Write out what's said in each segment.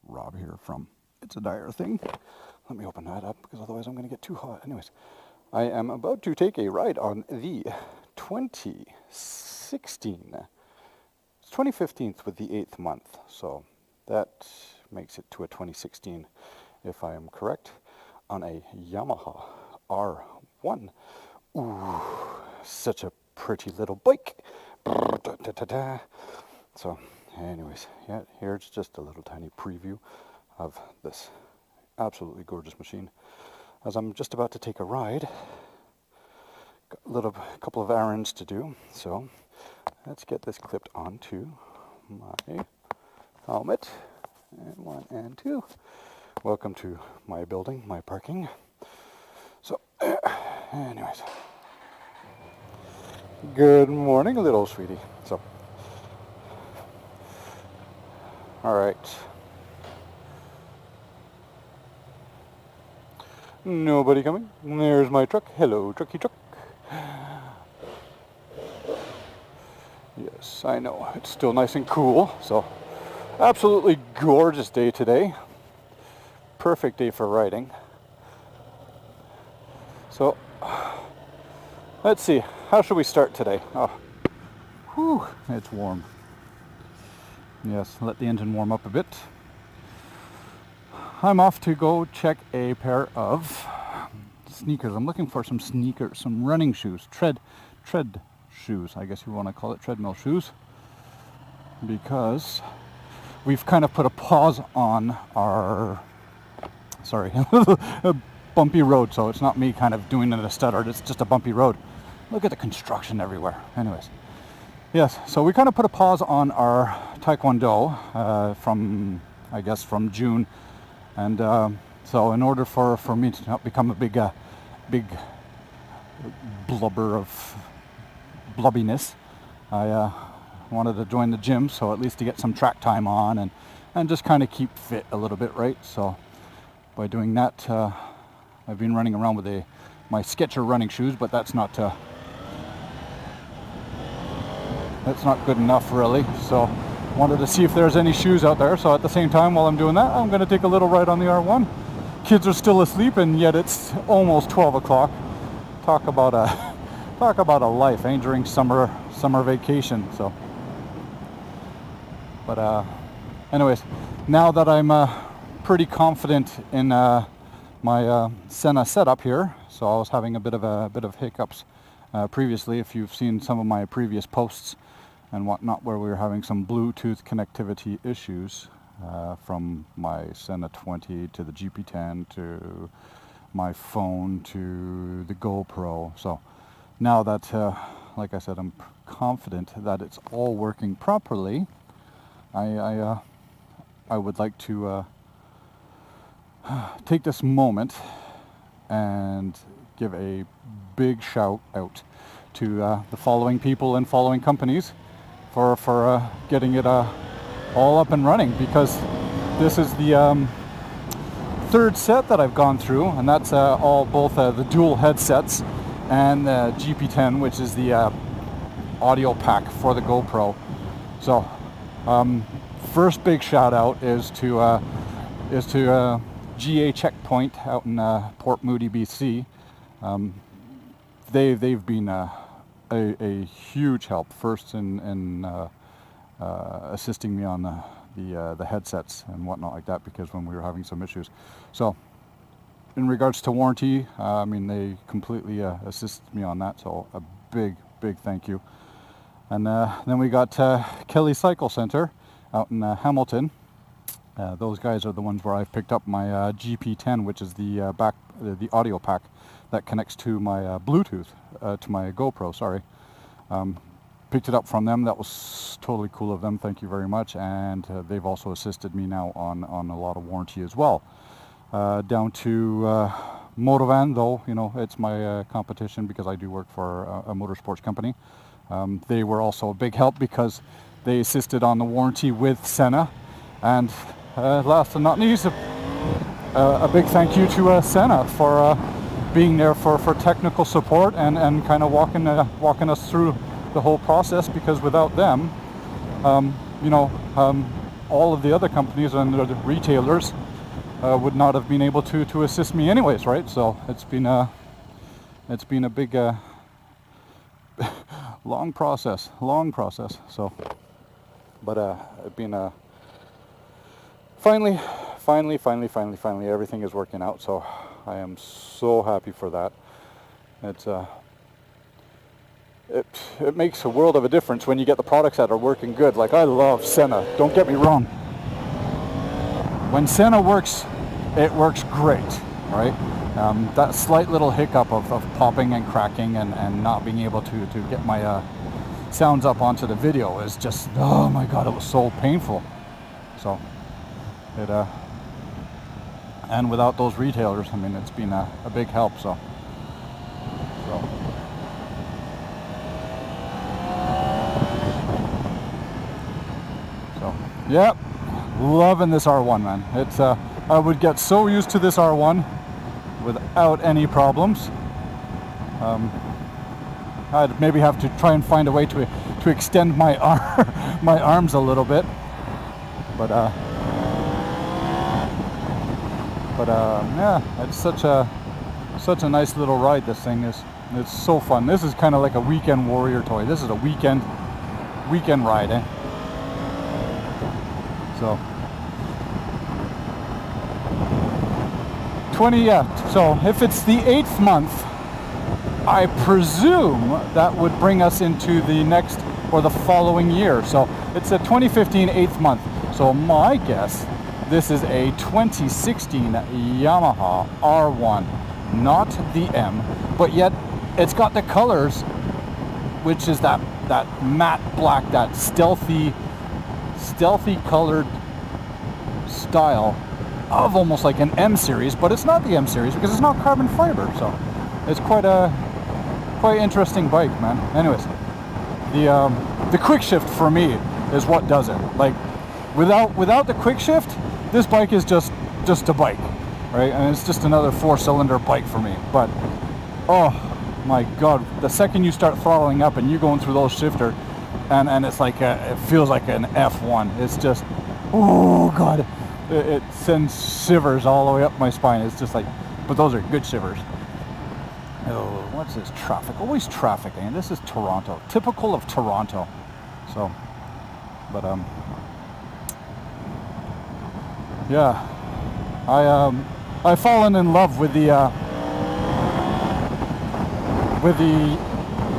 Rob here from It's a Dire Thing. Let me open that up because otherwise I'm going to get too hot. Anyways, I am about to take a ride on the 2016. It's 2015 with the 8th month, so that makes it to a 2016 if I am correct, on a Yamaha R1. Ooh, such a pretty little bike. So anyways, yeah, here's just a little tiny preview of this absolutely gorgeous machine. As I'm just about to take a ride, got a couple of errands to do, so let's get this clipped onto my helmet. And 1 and 2. Welcome to my building, my parking. So, anyways, good morning, little sweetie. So, all right. Nobody coming. There's my truck. Hello, trucky truck. Yes, I know. It's still nice and cool. So, absolutely gorgeous day today. Perfect day for riding. So, let's see. How should we start today? Oh, whew, it's warm. Yes, let the engine warm up a bit. I'm off to go check a pair of sneakers. I'm looking for some sneakers, some running shoes, tread shoes, I guess you want to call it, treadmill shoes, because we've kind of put a pause on our, a bumpy road. So it's not me kind of doing it at a stutter, it's just a bumpy road. Look at the construction everywhere. Anyways, yes, so we kind of put a pause on our Taekwondo from June. And so in order for me to not become a big blubber of blubbiness, I wanted to join the gym, so at least to get some track time on and just kind of keep fit a little bit, right? So by doing that, I've been running around with my Sketcher running shoes, but that's not good enough really. So wanted to see if there's any shoes out there. So at the same time, while I'm doing that, I'm going to take a little ride on the R1. Kids are still asleep, and yet it's almost 12 o'clock. Talk about a life, eh, during summer vacation. So, but anyways, now that I'm pretty confident in my Sena setup here, so I was having a bit of hiccups previously. If you've seen some of my previous posts and whatnot, where we were having some Bluetooth connectivity issues from my Sena 20 to the GP10 to my phone to the GoPro. So now that, like I said, I'm confident that it's all working properly, I would like to take this moment and give a big shout out to the following people and following companies for getting it all up and running, because this is the third set that I've gone through, and that's both the dual headsets and the GP10, which is the audio pack for the GoPro. So first big shout out is to GA Checkpoint out in Port Moody, BC. They've been a huge help, first in assisting me on the headsets and whatnot like that, because when we were having some issues. So in regards to warranty, I mean, they completely assisted me on that, so a big thank you. And then we got Kelly Cycle Center out in Hamilton. Those guys are the ones where I've picked up my GP10, which is the audio pack that connects to my Bluetooth, to my GoPro, sorry. Picked it up from them. That was totally cool of them. Thank you very much. And they've also assisted me now on a lot of warranty as well. Down to Motovan, though, you know, it's my competition because I do work for a motorsports company. They were also a big help because they assisted on the warranty with Sena. And last but not least, a big thank you to Sena for being there for technical support and kind of walking us through the whole process, because without them, all of the other companies and the retailers would not have been able to assist me anyways, right? So it's been a big long process. So, but it's been finally everything is working out. So I am so happy for that. It's it makes a world of a difference when you get the products that are working good. Like, I love Sena, don't get me wrong. When Sena works, it works great, right? That slight little hiccup of popping and cracking and not being able to get my sounds up onto the video is just, oh my god, it was so painful. So it and without those retailers, I mean, it's been a big help. So yep, loving this R1, man. It's I would get so used to this R1 without any problems. I'd maybe have to try and find a way to extend my my arms a little bit, but yeah, it's such a nice little ride. This thing is, it's so fun. This is kind of like a weekend warrior toy. This is a weekend ride, eh? So 20, yeah. So if it's the 8th month, I presume that would bring us into the next or the following year. So it's a 2015 8th month. So my guess, this is a 2016 Yamaha R1, not the M, but yet it's got the colors, which is that matte black, that stealthy colored style of almost like an M series, but it's not the M series because it's not carbon fiber. So it's quite interesting bike, man. Anyways, the quick shift for me is what does it. Like, without the quick shift, this bike is just a bike, right? And it's just another 4-cylinder bike for me. But oh my god, the second you start throttling up and you're going through those shifter, and it's like it feels like an F1. It's just, oh god, it sends shivers all the way up my spine. It's just like, but those are good shivers. Oh, what's this traffic? Always traffic, and this is Toronto, typical of Toronto. So, but yeah, I've fallen in love with the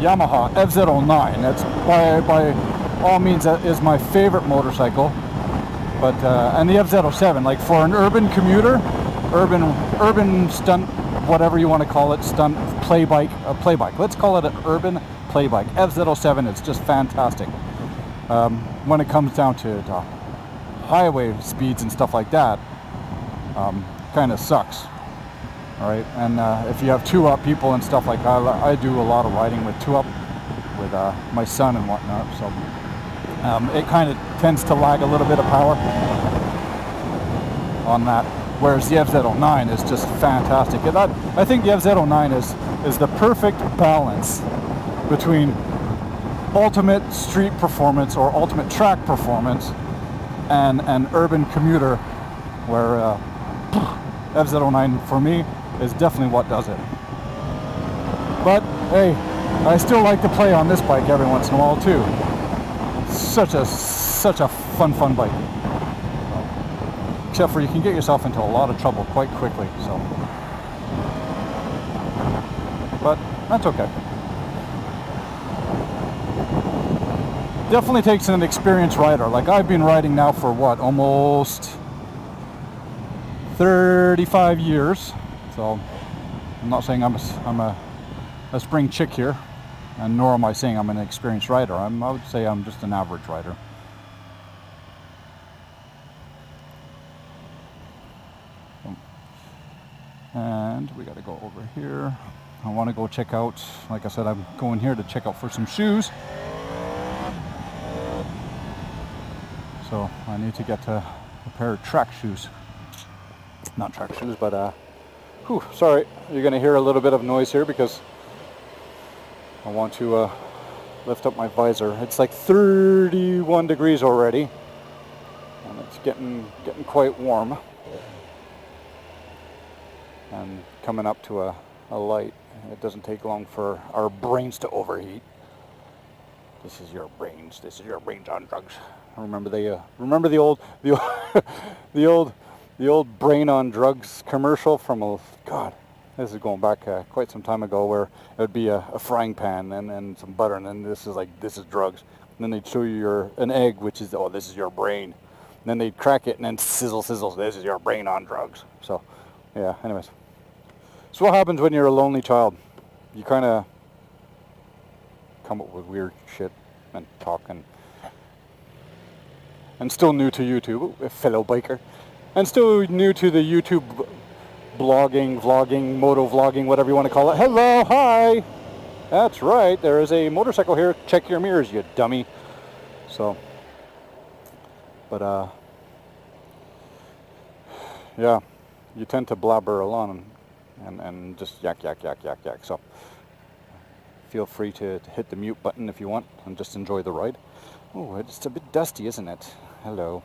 Yamaha FZ09. That's by all means, that is my favorite motorcycle. But and the FZ07, like for an urban commuter, urban stunt, whatever you want to call it, stunt play bike. Let's call it an urban play bike. FZ07 is just fantastic. When it comes down to highway speeds and stuff like that, kind of sucks. All right, and if you have 2-up people and stuff like that, I do a lot of riding with 2-up with my son and whatnot. So it kind of tends to lag a little bit of power on that. Whereas the FZ09 is just fantastic. And I think the FZ09 is the perfect balance between ultimate street performance or ultimate track performance and an urban commuter, where FZ09 for me is definitely what does it. But hey, I still like to play on this bike every once in a while too. Such a fun bike. Except for you can get yourself into a lot of trouble quite quickly. So, but that's okay. Definitely takes an experienced rider. Like, I've been riding now for what, almost 35 years. So I'm not saying I'm a spring chick here, and nor am I saying I'm an experienced rider. I would say I'm just an average rider. And we got to go over here. I want to go check out, like I said, I'm going here to check out for some shoes. So I need to get a pair of track shoes. Not track shoes, but sorry, you're going to hear a little bit of noise here because I want to lift up my visor. It's like 31 degrees already, and It's getting quite warm, and coming up to a light. It doesn't take long for our brains to overheat. This is your brains. This is your brains on drugs. Remember the old the old brain on drugs commercial from God. This is going back quite some time ago, where it would be a frying pan and some butter, and then this is drugs. And then they'd show you an egg, which is, oh, this is your brain. And then they'd crack it and then sizzle, this is your brain on drugs. So, yeah, anyways. So what happens when you're a lonely child? You kind of come up with weird shit and talk, and still new to YouTube, a fellow biker, and still new to the YouTube blogging, vlogging, moto vlogging, whatever you want to call it. Hello, hi! That's right, there is a motorcycle here. Check your mirrors, you dummy. So, but yeah, you tend to blabber along and just yak. So feel free to hit the mute button if you want and just enjoy the ride. Oh, it's a bit dusty, isn't it? Hello.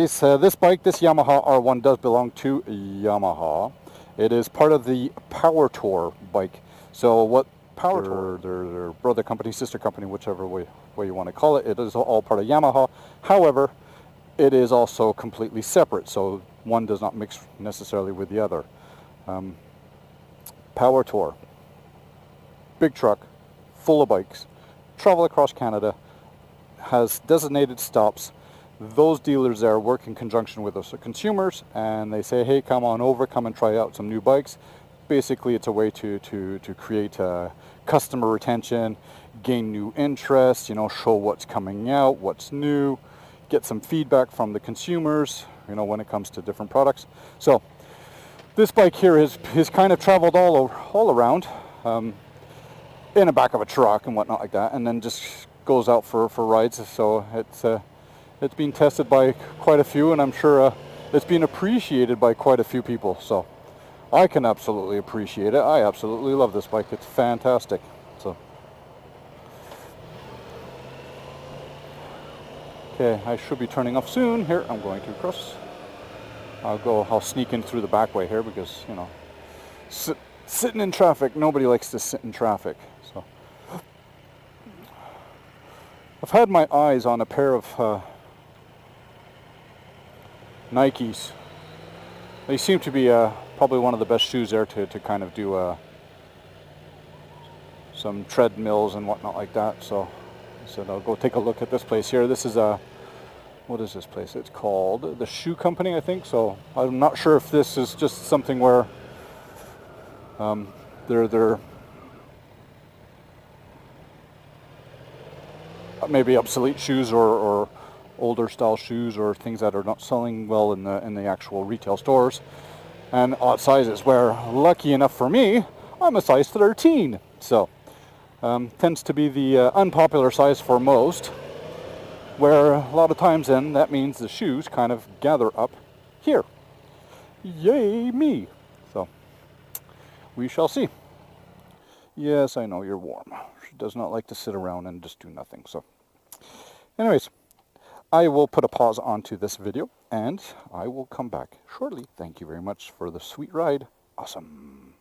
So this bike, this Yamaha R1, does belong to Yamaha. It is part of the Power Tour bike. So what Power Tour, their brother company, sister company, whichever way you want to call it, it is all part of Yamaha. However, it is also completely separate, so one does not mix necessarily with the other. Power Tour, big truck, full of bikes, travel across Canada, has designated stops. Those dealers there work in conjunction with us, consumers, and they say, hey, come on over, come and try out some new bikes. Basically, it's a way to create customer retention, gain new interest, show what's coming out, what's new, get some feedback from the consumers, when it comes to different products. So this bike here is kind of traveled all around in the back of a truck and whatnot like that, and then just goes out for rides. So it's been tested by quite a few, and I'm sure it's been appreciated by quite a few people. So I can absolutely appreciate it. I absolutely love this bike. It's fantastic. So, okay, I should be turning off soon. Here, I'm going to cross. I'll sneak in through the back way here because, sitting in traffic, nobody likes to sit in traffic. So, I've had my eyes on a pair of Nikes. They seem to be probably one of the best shoes there to kind of do some treadmills and whatnot like that. So I said I'll go take a look at this place here. This is what is this place? It's called the Shoe Company, I think. So I'm not sure if this is just something where they're maybe obsolete shoes or older style shoes or things that are not selling well in the actual retail stores, and odd sizes, where lucky enough for me, I'm a size 13. So tends to be the unpopular size for most, where a lot of times then that means the shoes kind of gather up here. Yay me. So we shall see. Yes, I know you're warm. She does not like to sit around and just do nothing. So anyways, I will put a pause onto this video and I will come back shortly. Thank you very much for the sweet ride. Awesome.